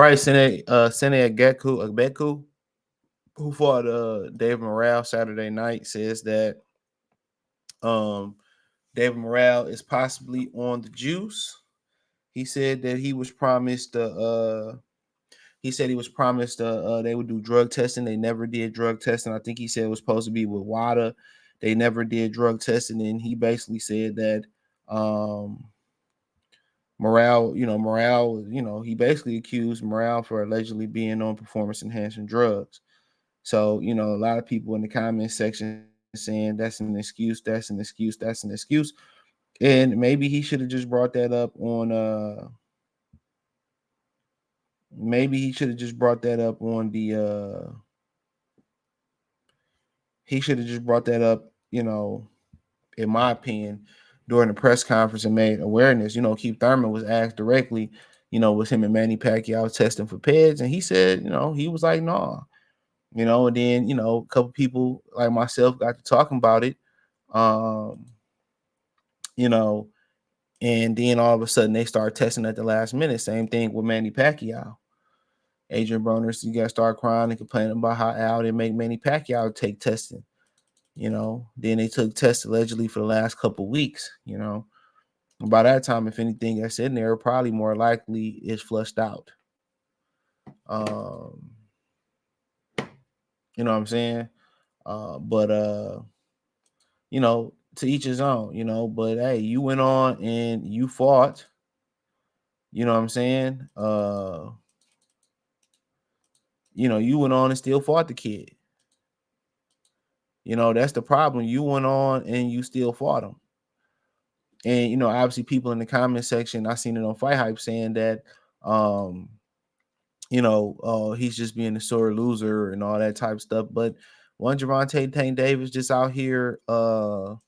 right, Sena Agbeko, who fought David Morrell Saturday night, says that um David Morrell is possibly on the juice. He said that he said he was promised they would do drug testing. They never did drug testing. I think he said it was supposed to be with WADA. They never did drug testing, and he basically said that he basically accused Morrell for allegedly being on performance enhancing drugs. So, a lot of people in the comment section saying that's an excuse, that's an excuse, that's an excuse. And maybe he should have just brought that up on maybe he should have just brought that up on the he should have just brought that up, in my opinion, during the press conference and made awareness. Keith Thurman was asked directly, was him and Manny Pacquiao testing for PEDs? And he said, he was like, nah. And then, a couple people like myself got to talking about it. Um, and then all of a sudden they start testing at the last minute. Same thing with Manny Pacquiao. Adrian Broner, you got to start crying and complaining about how they make Manny Pacquiao take testing. Then they took tests allegedly for the last couple of weeks. By that time, if anything that's in there, probably more likely is flushed out. You know what I'm saying? But to each his own, but hey, you went on and you fought. You know what I'm saying? You went on and still fought the kid. That's the problem. You went on and you still fought him. And obviously people in the comment section, I seen it on Fight Hype saying that he's just being a sore loser and all that type of stuff. But one Gervonta Tank Davis just out here accusing,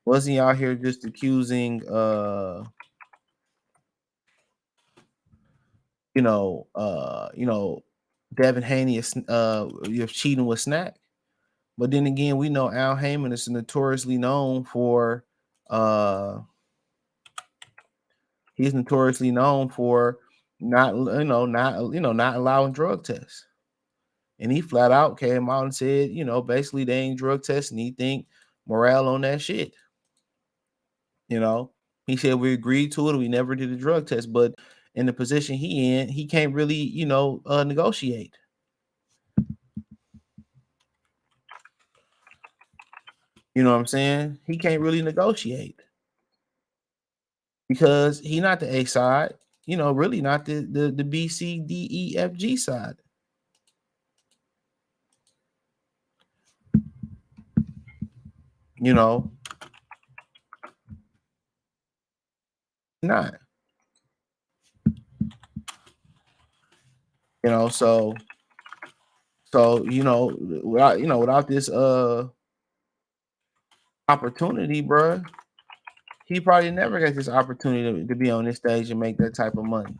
wasn't he out here just accusing Devin Haney of cheating with Snack. But then again, we know Al Heyman is notoriously known for not allowing drug tests. And he flat out came out and said, basically they ain't drug testing. He think Morrell on that shit. He said we agreed to it. We never did a drug test, but in the position he in, he can't really, negotiate. You know what I'm saying? He can't really negotiate because he not the A side. Really not the B, C, D, E, F, G side. Not. So without this opportunity, bro, he probably never got this opportunity to be on this stage and make that type of money.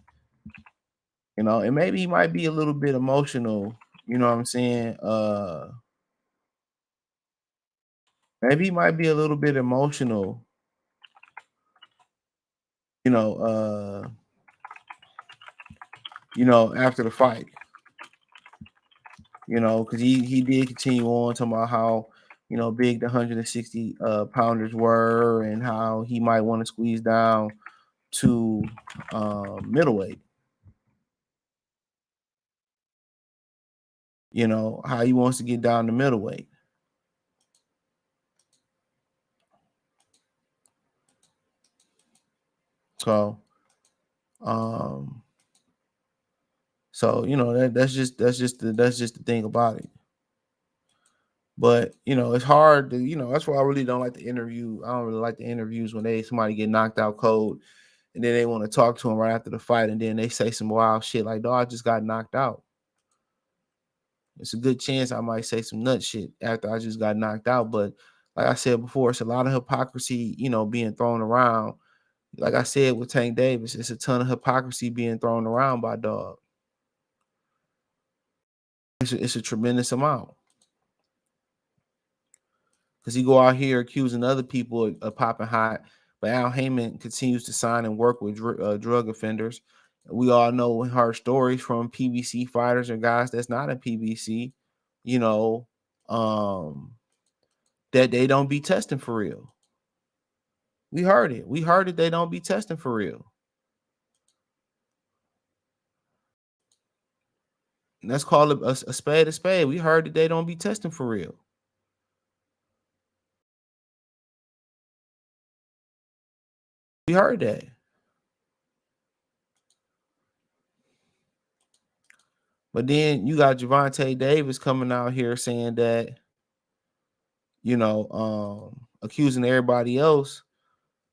And maybe he might be a little bit emotional, you know what I'm saying? Maybe he might be a little bit emotional, after the fight. Because he did continue on talking about how, big the 160 pounders were and how he might want to squeeze down to middleweight. How he wants to get down to middleweight. So, that's just the thing about it. But it's hard to that's why I really don't like the interview. I don't really like the interviews when somebody get knocked out cold, and then they want to talk to him right after the fight, and then they say some wild shit like, "Dog, I just got knocked out." It's a good chance I might say some nut shit after I just got knocked out. But like I said before, it's a lot of hypocrisy, being thrown around. Like I said with Tank Davis, it's a ton of hypocrisy being thrown around by dog. It's a tremendous amount. because he go out here accusing other people of popping hot. But Al Heyman continues to sign and work with drug offenders. We all know her stories from PBC fighters or guys that's not in PBC, you know, that they don't be testing for real. We heard it. We heard it. They don't be testing for real. Let's call it a spade a spade. We heard that they don't be testing for real. We heard that. But then you got Javante Davis coming out here saying that, accusing everybody else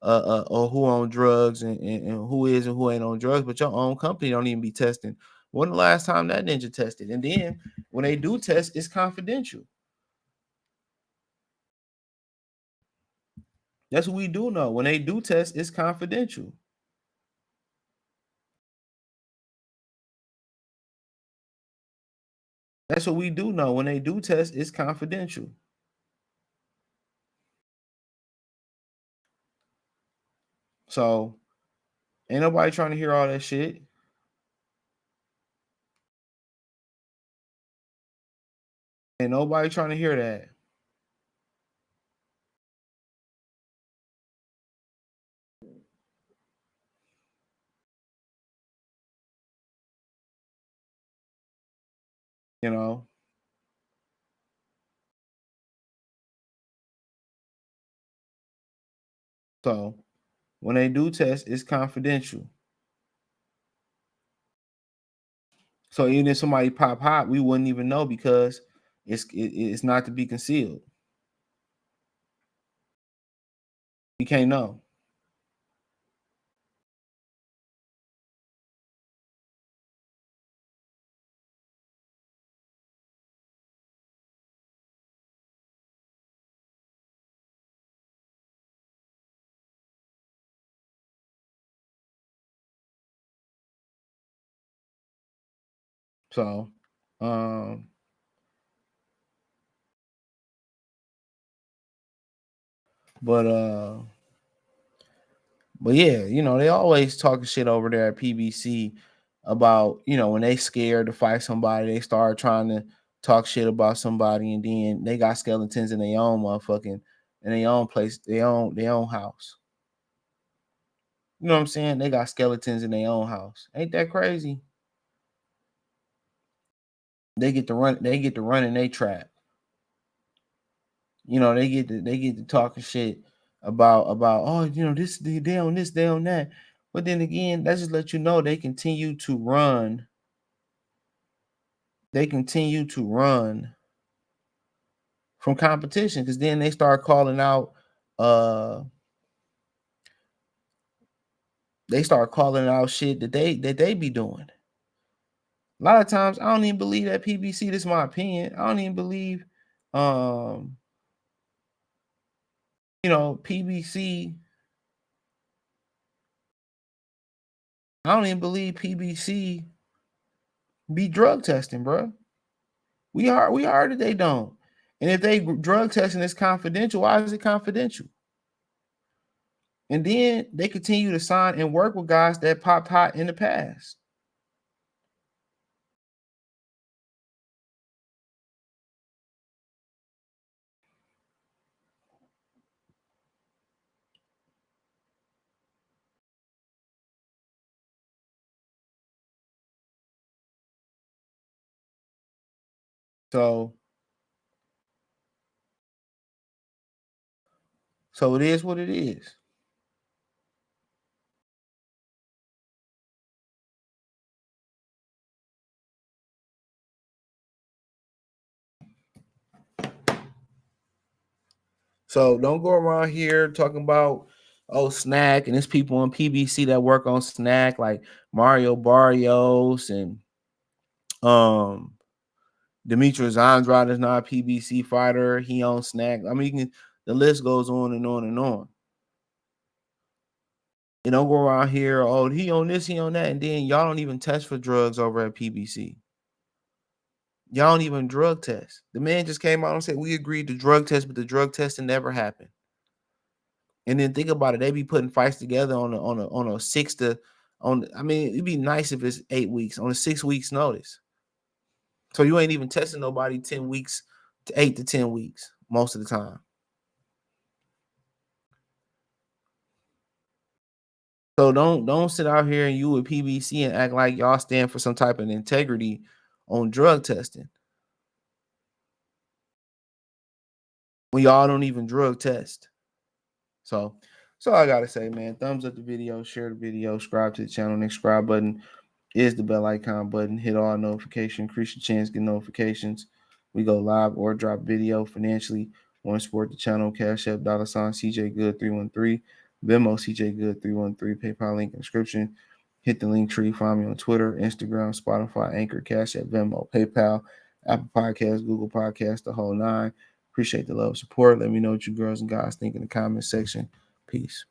or who on drugs and who is and who ain't on drugs, but your own company don't even be testing. When the last time that ninja tested? And then when they do test, it's confidential. That's what we do know. When they do test, it's confidential. That's what we do know. When they do test, it's confidential. So ain't nobody trying to hear all that shit. Ain't nobody trying to hear that. You know. So when they do test, it's confidential. So even if somebody pop hot, we wouldn't even know because it's not to be concealed. You can't know. So, um, but but yeah, they always talking shit over there at PBC about, when they scared to fight somebody, they start trying to talk shit about somebody, and then they got skeletons in their own motherfucking in their own place, their own house. You know what I'm saying? They got skeletons in their own house. Ain't that crazy? They get to run in their trap. They get to talking shit about this, they on this, they on that. But then again, that just let you know they continue to run. They continue to run from competition because then they start calling out uh shit that they be doing. A lot of times I don't even believe that PBC, this is my opinion. I don't even believe um PBC. I don't even believe PBC be drug testing, bro. We heard that they don't. And if they drug testing is confidential, why is it confidential? And then they continue to sign and work with guys that popped hot in the past. So it is what it is. So don't go around here talking about snack and there's people on PBC that work on snack like Mario Barrios and um Demetrius Andrade is not a PBC fighter. He on snack. I mean, the list goes on and on and on. You don't go around here, oh, he on this, he on that, and then y'all don't even test for drugs over at PBC. Y'all don't even drug test. The man just came out and said we agreed to drug test, but the drug testing never happened. And then think about it, they be putting fights together on a 6 to on. I mean, it'd be nice if it's 8 weeks on a 6 weeks notice. So you ain't even testing nobody 10 weeks to 8 to 10 weeks most of the time. So don't sit out here and you with PBC and act like y'all stand for some type of integrity on drug testing when y'all don't even drug test. So that's all I gotta say, man. Thumbs up the video, share the video, subscribe to the channel. Next subscribe button is the bell icon button. Hit all notifications, increase your chance, get notifications. We go live or drop video financially. Want to support the channel? Cash App $ CJ Good 313, Venmo CJ Good 313, PayPal link in the description. Hit the link tree. Find me on Twitter, Instagram, Spotify, Anchor, Cash App, Venmo, PayPal, Apple Podcasts, Google Podcasts, the whole nine. Appreciate the love, support. Let me know what you girls and guys think in the comment section. Peace.